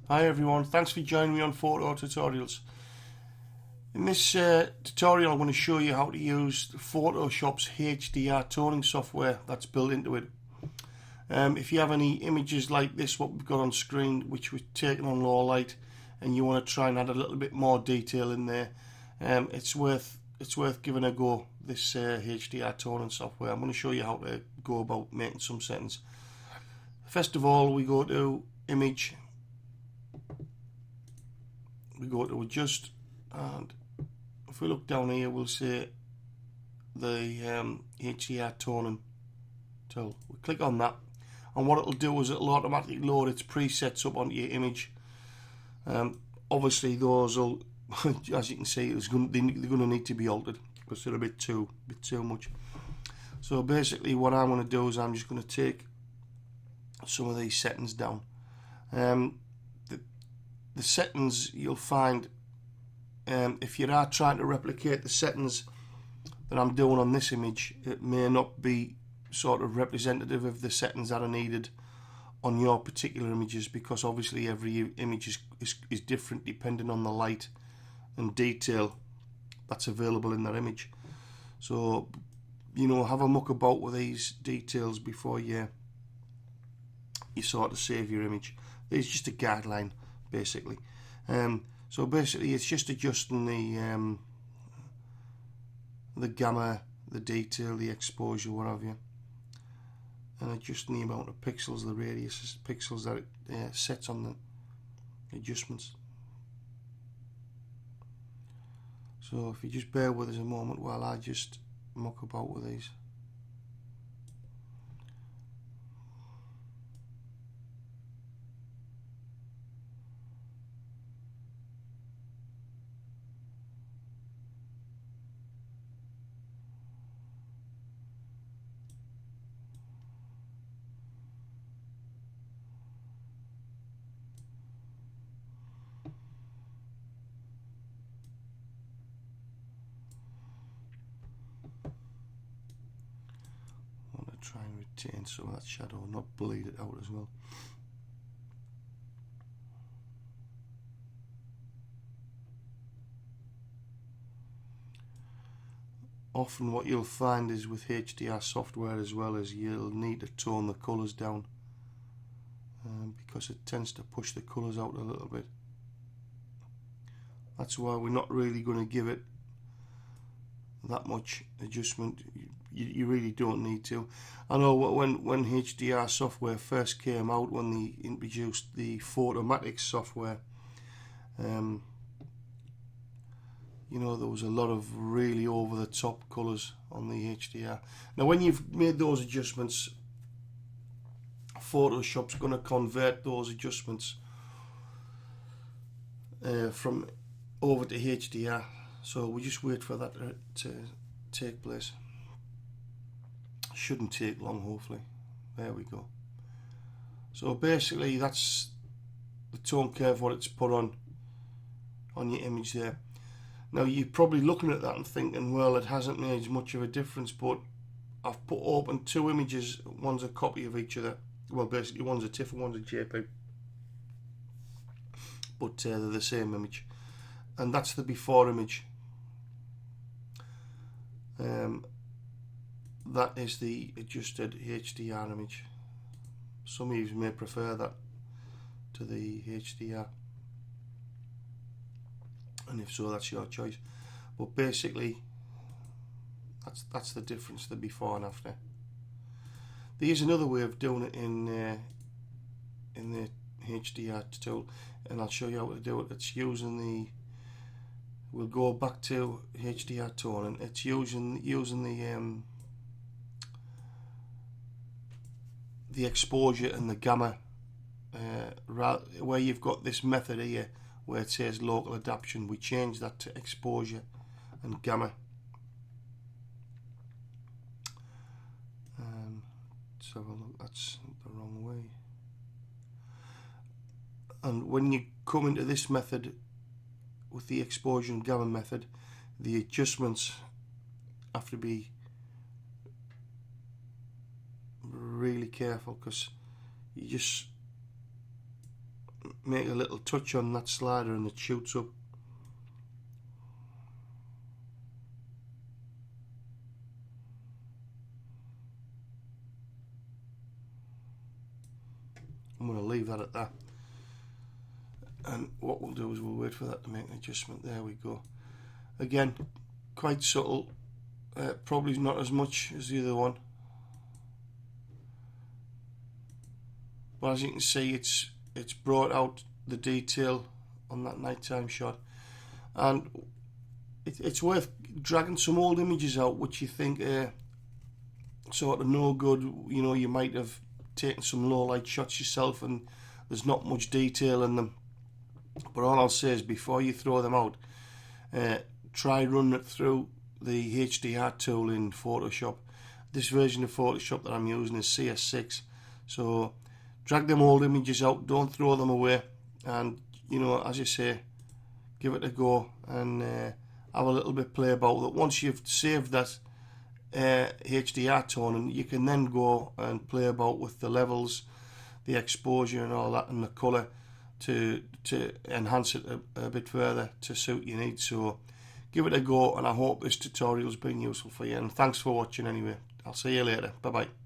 Hi everyone, thanks for joining me on Photo Tutorials. In this tutorial I'm going to show you how to use Photoshop's HDR Toning software that's built into it. If you have any images like this, what we've got on screen, which was taken on low light, and you want to try and add a little bit more detail in there, it's worth giving a go, this HDR Toning software. I'm going to show you how to go about making some settings. First of all, we go to Image, we go to Adjust, and if we look down here we'll see the HDR Toning tool. We click on that, and what it'll do is it'll automatically load its presets up onto your image. Obviously those will, as you can see, they're going to need to be altered because they're a bit too much. So basically what I'm going to do is I'm just going to take some of these settings down. The settings you'll find, if you are trying to replicate the settings that I'm doing on this image, it may not be sort of representative of the settings that are needed on your particular images, because obviously every image is different depending on the light and detail that's available in that image. So, you know, have a muck about with these details before you sort of save your image. It's just a guideline basically. So basically it's just adjusting the gamma, the detail, the exposure, what have you, and adjusting the amount of pixels, the radius of pixels that it sets on the adjustments. So if you just bear with us a moment while I just muck about with these. Try and retain some of that shadow, not bleed it out as well. Often what you'll find is with HDR software as well is you'll need to tone the colours down, because it tends to push the colours out a little bit. That's why we're not really going to give it that much adjustment. You really don't need to. I know when HDR software first came out, when they introduced the Photomatic software, you know, there was a lot of really over the top colours on the HDR. Now when you've made those adjustments, Photoshop's going to convert those adjustments from over to HDR. So we just wait for that to take place. Shouldn't take long, hopefully. There we go. So basically that's the tone curve, what it's put on your image there. Now you're probably looking at that and thinking, well, it hasn't made much of a difference, but I've put open two images. One's a copy of each other. Well, basically one's a TIFF and one's a JPEG, but they're the same image, and that's the before image. That is the adjusted HDR image. Some of you may prefer that to the HDR, and if so, that's your choice. But basically, that's the difference, the before and after. There is another way of doing it in the HDR tool, and I'll show you how to do it. It's using the. We'll go back to HDR Toning. It's using the exposure and the gamma, where you've got this method here where it says local adaptation. We change that to exposure and gamma. Let's have a look. That's the wrong way. And when you come into this method with the exposure and gamma method, the adjustments have to be really careful, because you just make a little touch on that slider and it shoots up. I'm going to leave that at that, and what we'll do is we'll wait for that to make an adjustment. There we go. Again, quite subtle, probably not as much as the other one, but as you can see it's brought out the detail on that nighttime shot. And it's worth dragging some old images out which you think are sort of no good. You know, you might have taken some low light shots yourself and there's not much detail in them, but all I'll say is before you throw them out, try running it through the HDR tool in Photoshop. This version of Photoshop that I'm using is CS6, so drag them old images out, don't throw them away, and you know, as you say, give it a go and have a little bit play about with it. Once you've saved that HDR toning, you can then go and play about with the levels, the exposure and all that, and the colour to enhance it a bit further to suit your needs. So give it a go, and I hope this tutorial's been useful for you, and thanks for watching anyway. I'll see you later. Bye bye.